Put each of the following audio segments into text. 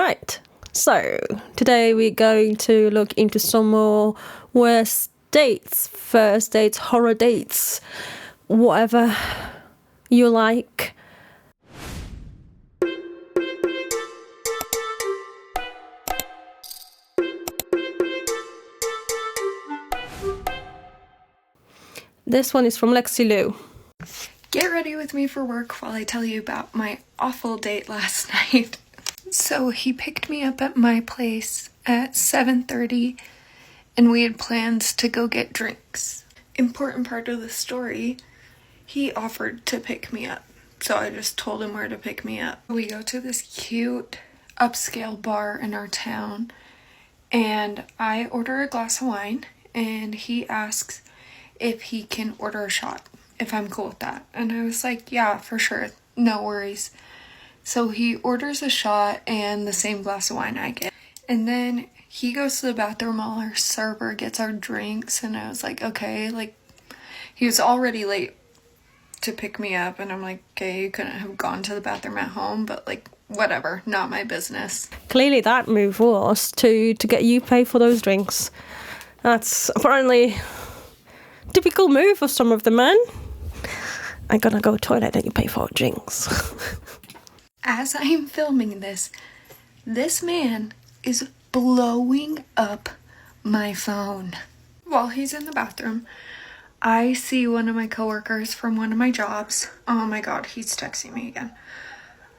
Right, so today we're going to look into some more worst dates, first dates, horror dates, whatever you like. This one is from Lexi Lou. Get ready with me for work while I tell you about my awful date last night. So he picked me up at my place at 7:30 and we had plans to go get drinks. Important part of the story, he offered to pick me up. So I just told him where to pick me up. We go to this cute upscale bar in our town and I order a glass of wine and he asks if he can order a shot, if I'm cool with that. And I was like, yeah, for sure, no worries. So he orders a shot and the same glass of wine I get. And then he goes to the bathroom while our server gets our drinks. And I was like, okay, like, he was already late to pick me up. And I'm like, okay, you couldn't have gone to the bathroom at home, but like, whatever, not my business. Clearly that move was to get you pay for those drinks. That's apparently typical move of some of the men. I'm gonna go toilet and you pay for drinks. As I'm filming this man is blowing up my phone. While he's in the bathroom, I see one of my coworkers from one of my jobs. Oh my god, he's texting me again.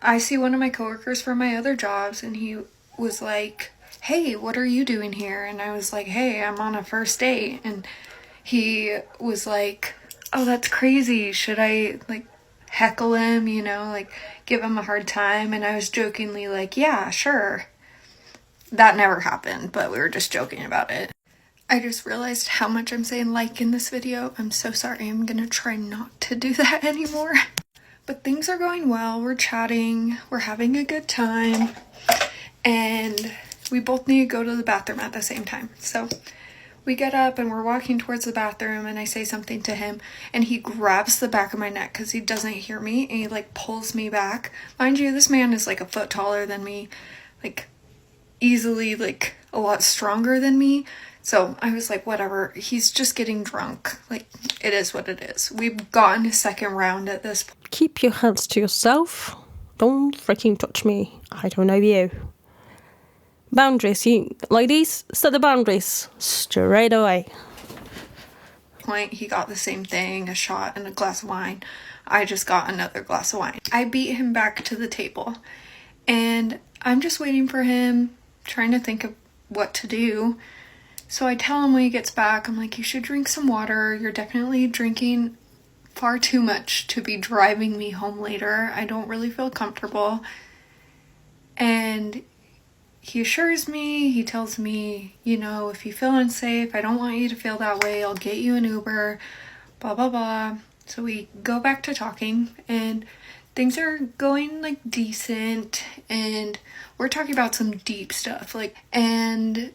I see one of my coworkers from my other jobs and he was like, hey, what are you doing here? And I was like, hey, I'm on a first date. And he was like, oh, that's crazy. Should I like heckle him, you know, like give him a hard time? And I was jokingly like, yeah, sure. That never happened, but we were just joking about it. I just realized how much I'm saying like in this video. I'm so sorry. I'm gonna try not to do that anymore. But things are going well. We're chatting. We're having a good time. And we both need to go to the bathroom at the same time. So we get up and we're walking towards the bathroom and I say something to him and he grabs the back of my neck because he doesn't hear me and he like pulls me back. Mind you, this man is like a foot taller than me, like easily like a lot stronger than me. So I was like, whatever, he's just getting drunk. Like, it is what it is. We've gotten a second round at this point. Keep your hands to yourself. Don't freaking touch me. I don't know you. Boundaries, you ladies, set the boundaries straight away. He got the same thing, a shot and a glass of wine. I just got another glass of wine. I beat him back to the table and I'm just waiting for him, trying to think of what to do. So I tell him when he gets back, I'm like, you should drink some water. You're definitely drinking far too much to be driving me home later. I don't really feel comfortable. And he assures me, he tells me, you know, if you feel unsafe, I don't want you to feel that way. I'll get you an Uber, blah, blah, blah. So we go back to talking and things are going like decent and we're talking about some deep stuff. And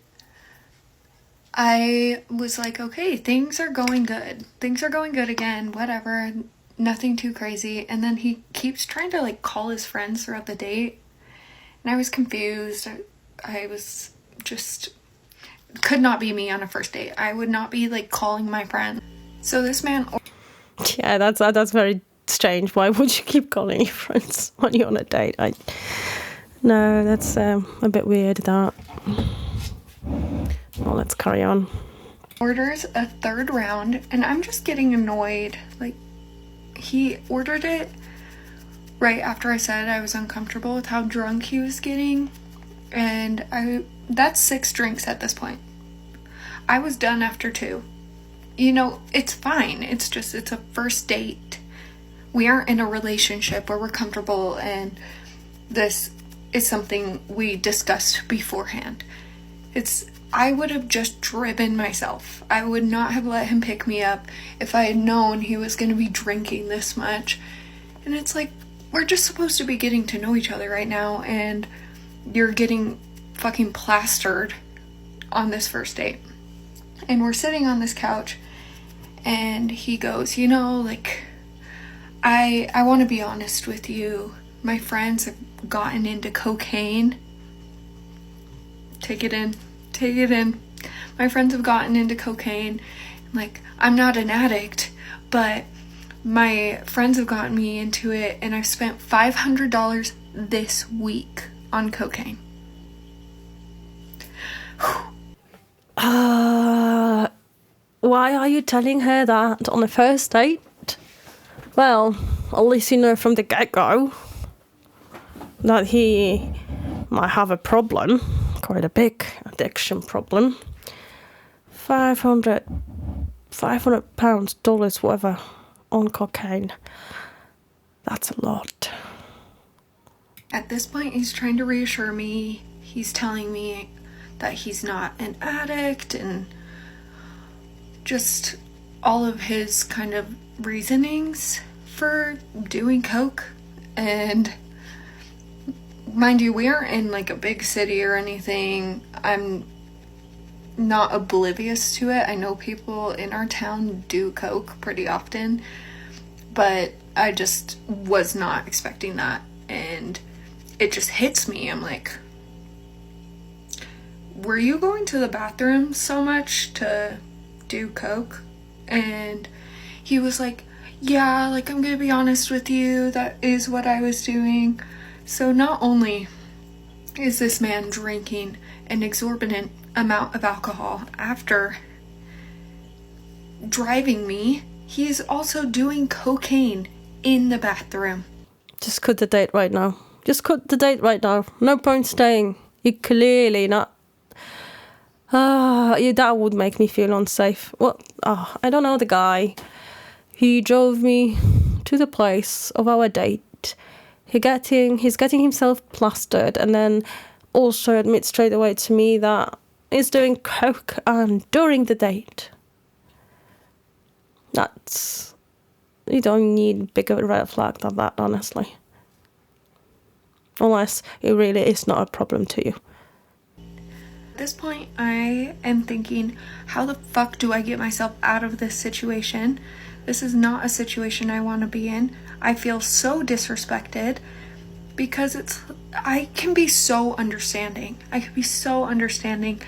I was like, okay, things are going good. Things are going good again, whatever, nothing too crazy. And then he keeps trying to like call his friends throughout the date. And I was confused. I was just, could not be me on a first date. I would not be like calling my friend. So this man. Yeah, that's very strange. Why would you keep calling your friends when you're on a date? No, that's a bit weird, that. Well, let's carry on. Orders a third round and I'm just getting annoyed. Like, he ordered it right after I said I was uncomfortable with how drunk he was getting. And that's 6 drinks at this point. I was done after 2. You know, it's fine. It's a first date. We aren't in a relationship where we're comfortable and this is something we discussed beforehand. I would have just driven myself. I would not have let him pick me up if I had known he was going to be drinking this much. And it's like, we're just supposed to be getting to know each other right now and you're getting fucking plastered on this first date. And we're sitting on this couch and he goes, you know, like, I want to be honest with you. My friends have gotten into cocaine take it in. Take it in. My friends have gotten into cocaine. Like, I'm not an addict, but my friends have gotten me into it, and I've spent $500 this week on cocaine. Why are you telling her that on a first date? Well, at least you know from the get-go that he might have a problem, quite a big addiction problem. 500 pounds, dollars, whatever, on cocaine. That's a lot. At this point, he's trying to reassure me. He's telling me that he's not an addict and just all of his kind of reasonings for doing coke. And mind you, we aren't in like a big city or anything. I'm not oblivious to it. I know people in our town do coke pretty often, but I just was not expecting that. And it just hits me. I'm like, were you going to the bathroom so much to do coke? And he was like, yeah, like, I'm gonna be honest with you, that is what I was doing. So not only is this man drinking an exorbitant amount of alcohol after driving me, he is also doing cocaine in the bathroom. Just cut the date right now. Just cut the date right now. No point staying. You clearly not. That would make me feel unsafe. Well, I don't know the guy. He drove me to the place of our date. He's getting himself plastered, and then also admits straight away to me that he's doing coke during the date. You don't need bigger red flag than that, honestly. Unless it really is not a problem to you. At this point, I am thinking, how the fuck do I get myself out of this situation? This is not a situation I want to be in. I feel so disrespected because I can be so understanding. I can be so understanding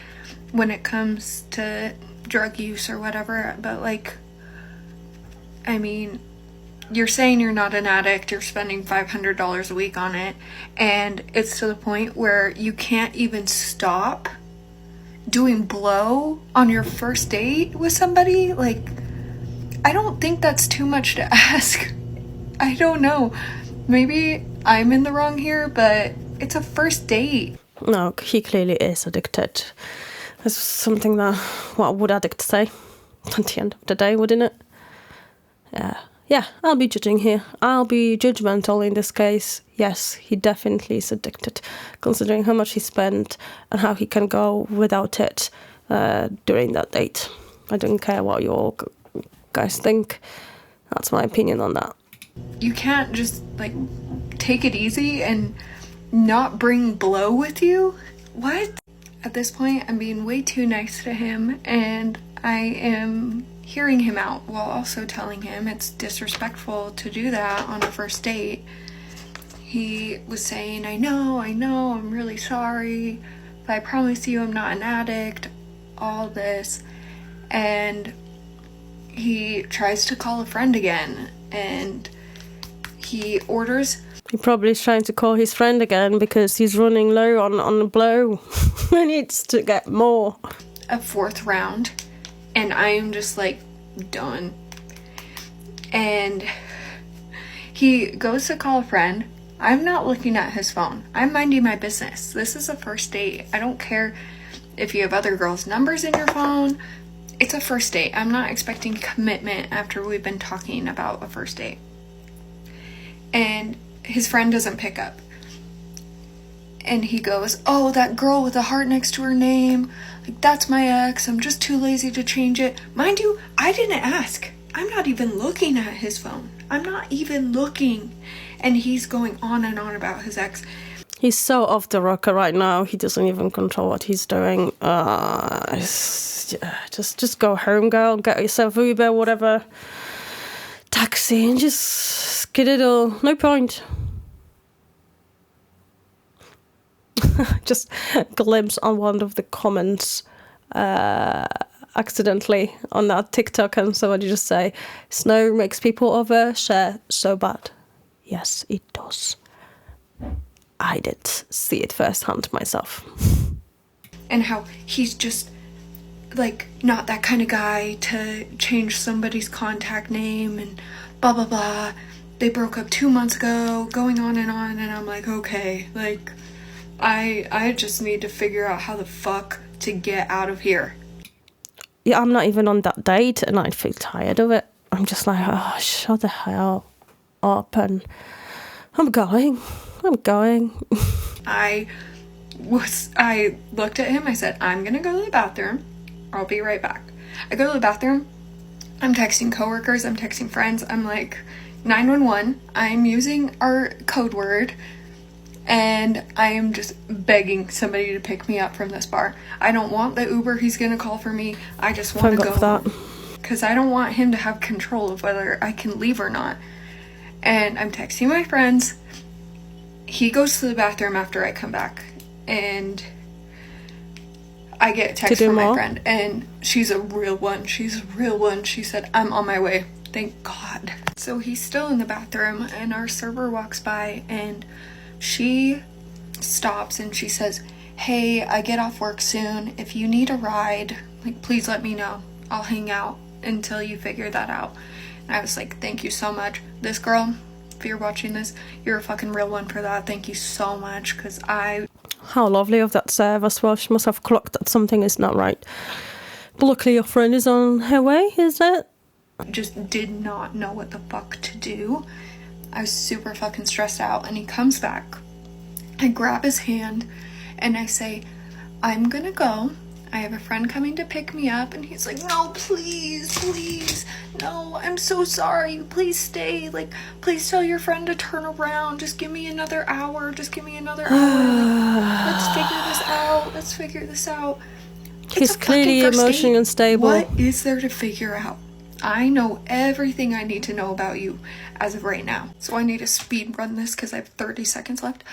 when it comes to drug use or whatever, but like, I mean, you're saying you're not an addict, you're spending $500 a week on it, and it's to the point where you can't even stop doing blow on your first date with somebody. Like, I don't think that's too much to ask. I don't know. Maybe I'm in the wrong here, but it's a first date. No, he clearly is addicted. That's something that, what would addicts say at the end of the day, wouldn't it? Yeah, I'll be judging here. I'll be judgmental in this case. Yes, he definitely is addicted, considering how much he spent and how he can go without it during that date. I don't care what you all guys think. That's my opinion on that. You can't just, like, take it easy and not bring blow with you? What? At this point, I'm being way too nice to him, and I am hearing him out while also telling him it's disrespectful to do that on a first date. He was saying, I know, I'm really sorry, but I promise you I'm not an addict, all this. And he tries to call a friend again, and he orders... He probably is trying to call his friend again because he's running low on the blow. He needs to get more. A fourth round, and I'm just like, done. And he goes to call a friend. I'm not looking at his phone. I'm minding my business. This is a first date. I don't care if you have other girls' numbers in your phone. It's a first date. I'm not expecting commitment after we've been talking about a first date. And his friend doesn't pick up. And he goes, oh, that girl with the heart next to her name, like, that's my ex. I'm just too lazy to change it. Mind you, I didn't ask. I'm not even looking at his phone. I'm not even looking. And he's going on and on about his ex. He's so off the rocker right now. He doesn't even control what he's doing. Just go home, girl. Get yourself Uber, whatever. Taxi, and just skedaddle. No point. just glimpse on one of the comments accidentally on that TikTok, and somebody just say, snow makes people overshare so bad. Yes, it does. I did see it firsthand myself. And how he's just like not that kind of guy to change somebody's contact name and blah blah blah. They broke up 2 months ago, going on, and I'm like, okay, like I just need to figure out how the fuck to get out of here. Yeah, I'm not even on that date and I feel tired of it. I'm just like, oh, shut the hell up, and I'm going. I looked at him, I said, I'm gonna go to the bathroom. I'll be right back. I go to the bathroom, I'm texting coworkers, I'm texting friends, I'm like, 911, I'm using our code word, and I am just begging somebody to pick me up from this bar. I don't want the Uber he's gonna call for me. I just want to go home. Because I don't want him to have control of whether I can leave or not. And I'm texting my friends. He goes to the bathroom after I come back. And I get a text from my friend. And she's a real one. She said, I'm on my way. Thank God. So he's still in the bathroom. And our server walks by. And she stops and she says, hey, I get off work soon. If you need a ride, like, please let me know. I'll hang out until you figure that out. And I was like, thank you so much. This girl, if you're watching this, you're a fucking real one for that. Thank you so much, because How lovely of that serve as well. She must have clocked that something is not right. But luckily your friend is on her way, is it? just did not know what the fuck to do. I was super fucking stressed out, and he comes back. I grab his hand and I say, I'm gonna go. I have a friend coming to pick me up. And he's like, no, please, no, I'm so sorry, please stay, like, please tell your friend to turn around, just give me another hour, Like, let's figure this out. He's clearly emotionally unstable. What is there to figure out? I know everything I need to know about you as of right now. So I need to speed run this because I have 30 seconds left.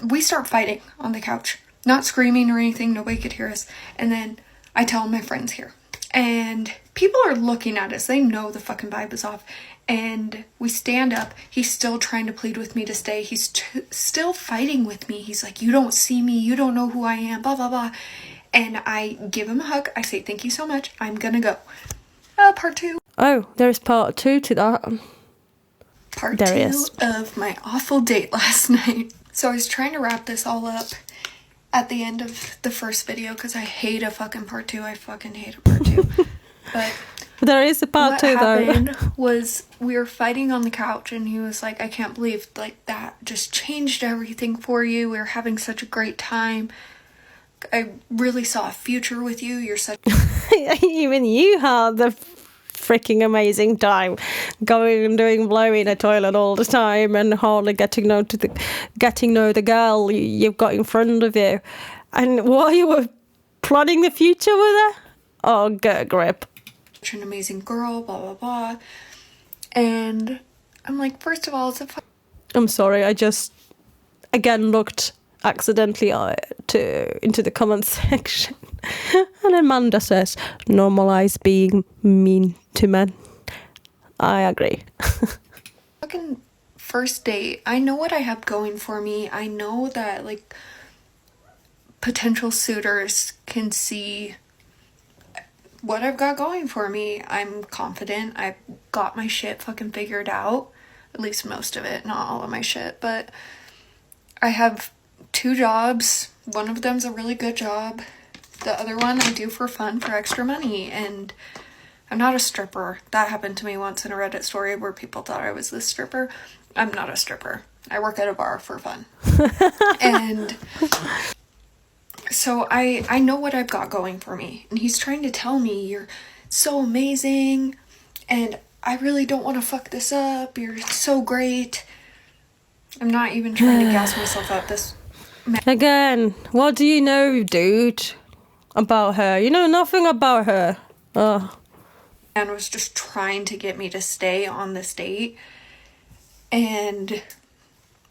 We start fighting on the couch. Not screaming or anything, nobody could hear us. And then I tell my friends here. And people are looking at us. They know the fucking vibe is off. And we stand up. He's still trying to plead with me to stay. He's still fighting with me. He's like, you don't see me. You don't know who I am. Blah, blah, blah. And I give him a hug. I say, thank you so much. I'm gonna go. Part 2. Oh, there's part 2 to that. Part 2 of my awful date last night. So I was trying to wrap this all up at the end of the first video because I hate a fucking part 2. I fucking hate a part 2. But there is a part 2 though. What happened was we were fighting on the couch and he was like, I can't believe like that just changed everything for you. We were having such a great time. I really saw a future with you. You're such even you had the freaking amazing time going and doing blow in a toilet all the time and hardly getting know the girl you've got in front of you. And while you were plotting the future with her, oh, get a grip. Such an amazing girl, blah blah blah. And I'm like, first of all, I'm sorry, I just again looked accidentally into the comment section and Amanda says, normalize being mean to men. I agree. Fucking first date, I know what I have going for me. I know that like potential suitors can see what I've got going for me. I'm confident. I've got my shit fucking figured out, at least most of it, not all of my shit, but I have 2 jobs. One of them's a really good job. The other one I do for fun, for extra money. And I'm not a stripper. That happened to me once in a Reddit story where people thought I was this stripper. I'm not a stripper. I work at a bar for fun. And so I know what I've got going for me. And he's trying to tell me, you're so amazing. And I really don't want to fuck this up. You're so great. I'm not even trying to gas myself up. Again, what do you know, dude, about her? You know nothing about her. And was just trying to get me to stay on this date. And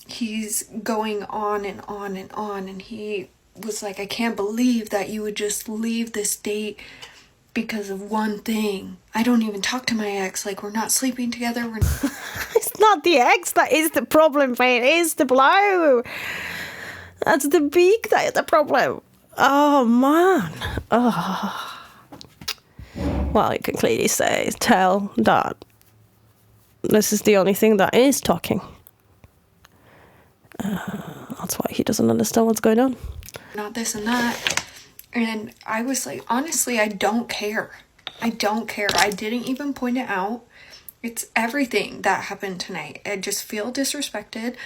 he's going on and on and on, and he was like, I can't believe that you would just leave this date because of one thing. I don't even talk to my ex, like, we're not sleeping together. It's not the ex that is the problem, mate. It is the blow. That's the beak that is the problem. Oh, man. Oh. Well, you can clearly tell that this is the only thing that is talking. That's why he doesn't understand what's going on. Not this and that. And I was like, honestly, I don't care. I don't care. I didn't even point it out. It's everything that happened tonight. I just feel disrespected.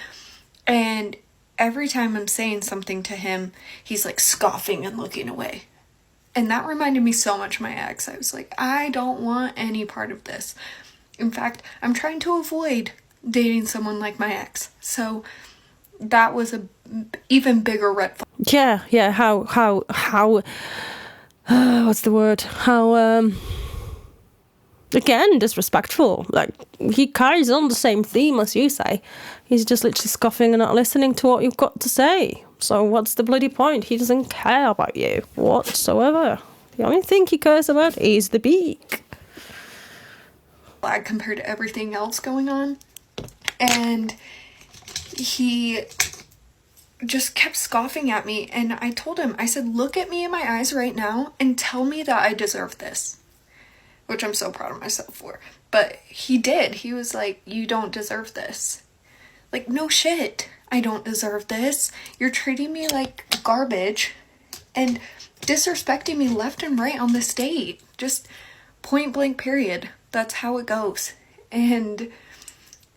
And every time I'm saying something to him, he's like scoffing and looking away. And that reminded me so much of my ex. I was like, I don't want any part of this. In fact, I'm trying to avoid dating someone like my ex. So that was a even bigger red flag. Yeah. How? What's the word? How? Again, disrespectful. Like, he carries on the same theme as you say. He's just literally scoffing and not listening to what you've got to say. So what's the bloody point? He doesn't care about you whatsoever. The only thing he cares about is the beak. Compared to everything else going on. And he just kept scoffing at me. And I told him, I said, look at me in my eyes right now and tell me that I deserve this. Which I'm so proud of myself for. But he did. He was like, you don't deserve this. Like, no shit. I don't deserve this. You're treating me like garbage and disrespecting me left and right on this date. Just point blank period. That's how it goes. And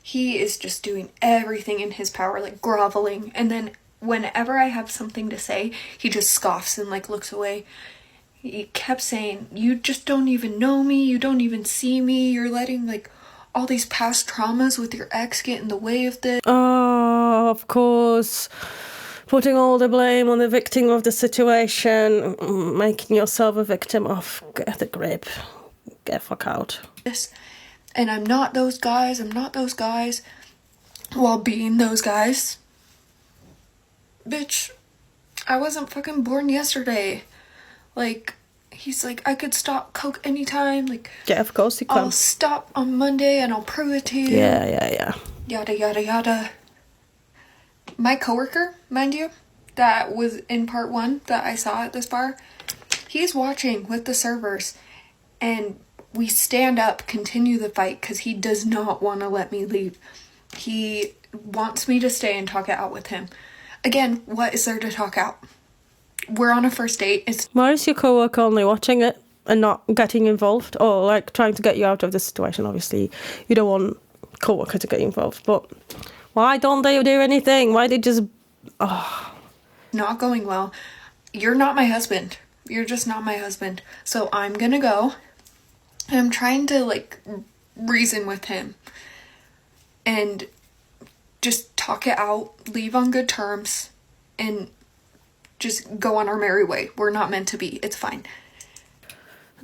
he is just doing everything in his power, like groveling. And then whenever I have something to say, he just scoffs and like looks away. He kept saying, you just don't even know me, you don't even see me, you're letting like all these past traumas with your ex get in the way of this. Oh, of course. Putting all the blame on the victim of the situation, making yourself a victim of. Get a grip. Get fuck out. And I'm not those guys, while being those guys. Bitch, I wasn't fucking born yesterday. Like, he's like, I could stop coke anytime. Like, yeah, of course you can. I'll stop on Monday and I'll prove it to you. Yeah. Yada, yada, yada. My coworker, mind you, that was in part 1 that I saw at this bar, he's watching with the servers. And we stand up, continue the fight, because he does not want to let me leave. He wants me to stay and talk it out with him. Again, what is there to talk out? We're on a first date. Why is your coworker only watching it and not getting involved, or like trying to get you out of the situation? Obviously, you don't want coworker to get involved, but why don't they do anything? Why they just? Not going well. You're not my husband. You're just not my husband. So I'm gonna go. And I'm trying to like reason with him and just talk it out, leave on good terms, and just go on our merry way. We're not meant to be. It's fine.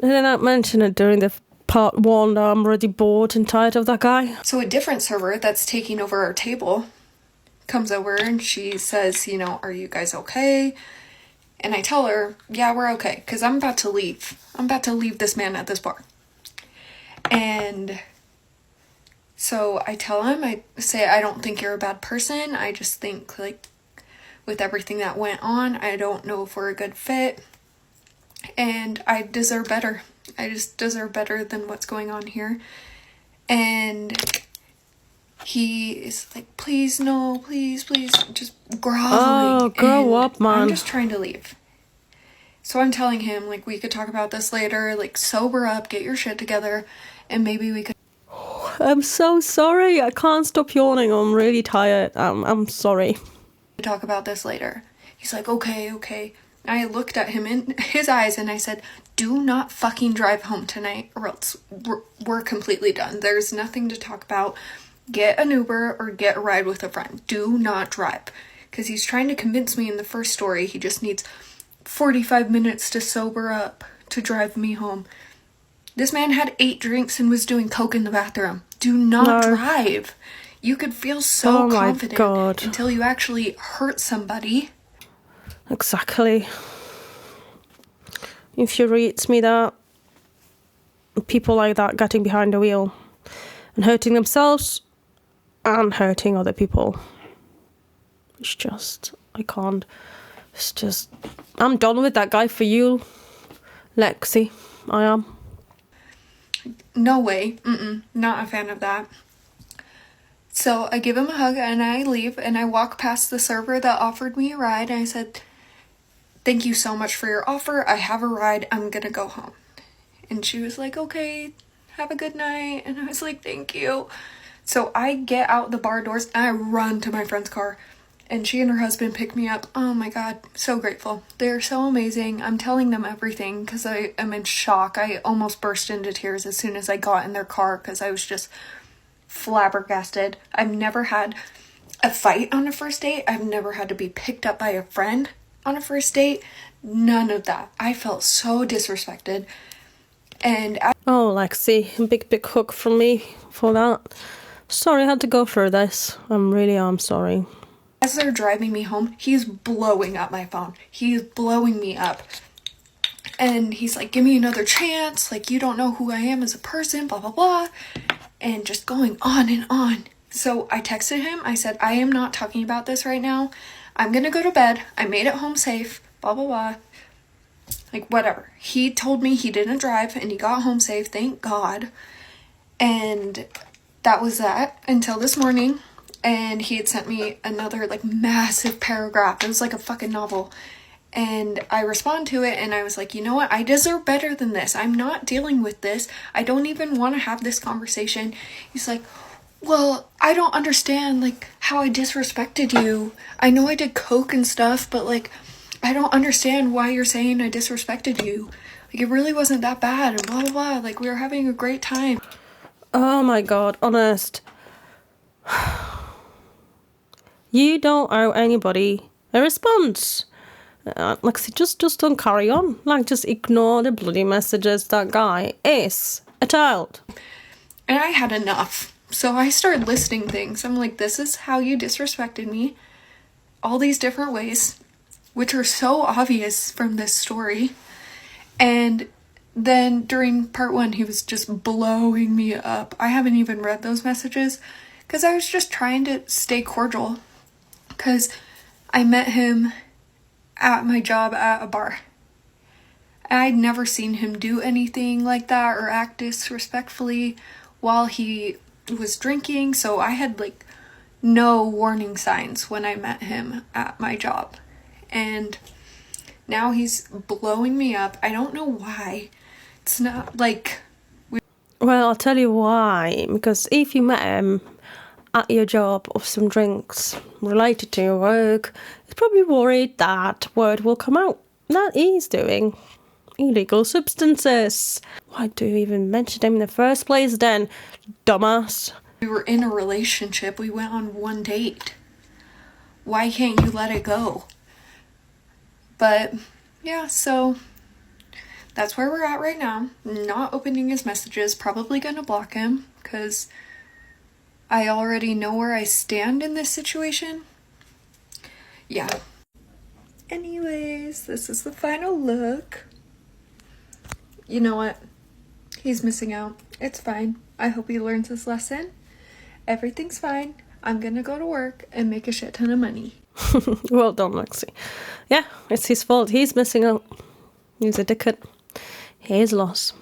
Did I not mention it during the part 1 that I'm already bored and tired of that guy? So a different server that's taking over our table comes over and she says, you know, are you guys okay? And I tell her, yeah, we're okay, because I'm about to leave. I'm about to leave this man at this bar. And so I tell him, I say, I don't think you're a bad person. I just think, like, with everything that went on, I don't know if we're a good fit. And I deserve better. I just deserve better than what's going on here. And he is like, please, no, please, just groveling. Oh, grow up, man. I'm just trying to leave. So I'm telling him, like, we could talk about this later, like, sober up, get your shit together, and maybe we could... I'm so sorry. I can't stop yawning. I'm really tired. I'm sorry. Talk about this later. He's like, okay. I looked at him in his eyes and I said, do not fucking drive home tonight or else we're completely done. There's nothing to talk about. Get an Uber or get a ride with a friend. Do not drive. Because he's trying to convince me in the first story he just needs 45 minutes to sober up to drive me home. This man had 8 drinks and was doing coke in the bathroom. Do not drive. You could feel so Oh my confident God. until you actually hurt somebody. Exactly. Infuriates me that people like that getting behind the wheel and hurting themselves and hurting other people. It's just, I can't. It's just, I'm done with that guy for you, Lexi. I am. No way. Not a fan of that. So I give him a hug and I leave and I walk past the server that offered me a ride and I said, "Thank you so much for your offer. I have a ride. I'm gonna go home." And she was like, "Okay, have a good night." And I was like, "Thank you." So I get out the bar doors and I run to my friend's car. And she and her husband pick me up. Oh my God, so grateful. They're so amazing. I'm telling them everything because I am in shock. I almost burst into tears as soon as I got in their car because I was just flabbergasted. I've never had a fight on a first date. I've never had to be picked up by a friend on a first date. None of that. I felt so disrespected. And Oh, Lexi, a big hug from me for that. Sorry I had to go through this. I'm sorry. as they're driving me home, he's blowing up my phone. He's blowing me up. And he's like, "Give me another chance. Like, you don't know who I am as a person, blah, blah, blah." And just going on and on. So I texted him. I said, "I am not talking about this right now. I'm going to go to bed. I made it home safe, blah, blah, blah." Like, whatever. He told me he didn't drive and he got home safe. Thank God. And that was that until this morning. And he had sent me another, like, massive paragraph. It was like a fucking novel. And I respond to it and I was like, "You know what? I deserve better than this. I'm not dealing with this. I don't even want to have this conversation." He's like, "Well, I don't understand, like, how I disrespected you. I know I did coke and stuff, but, like, I don't understand why you're saying I disrespected you. Like, it really wasn't that bad and blah, blah, blah. Like, we were having a great time." Oh my God, honest. You don't owe anybody a response. Lexi, just don't carry on. Like, just ignore the bloody messages. That guy is a child. And I had enough. So I started listing things. I'm like, this is how you disrespected me. All these different ways, which are so obvious from this story. And then during part 1, he was just blowing me up. I haven't even read those messages because I was just trying to stay cordial. Because I met him at my job at a bar. I'd never seen him do anything like that or act disrespectfully while he was drinking. So I had, like, no warning signs when I met him at my job. And now he's blowing me up. I don't know why. It's not like... Well, I'll tell you why. Because if you met him at your job of some drinks related to your work, he's probably worried that word will come out that he's doing illegal substances. Why do you even mention him in the first place then, dumbass? We were in a relationship. We went on one date. Why can't you let it go? But yeah, so that's where we're at right now. Not opening his messages. Probably gonna block him because I already know where I stand in this situation. Yeah. Anyways, this is the final look. You know what? He's missing out. It's fine. I hope he learns his lesson. Everything's fine. I'm gonna go to work and make a shit ton of money. Well done, Lexi. Yeah, it's his fault. He's missing out. He's a dickhead. His loss.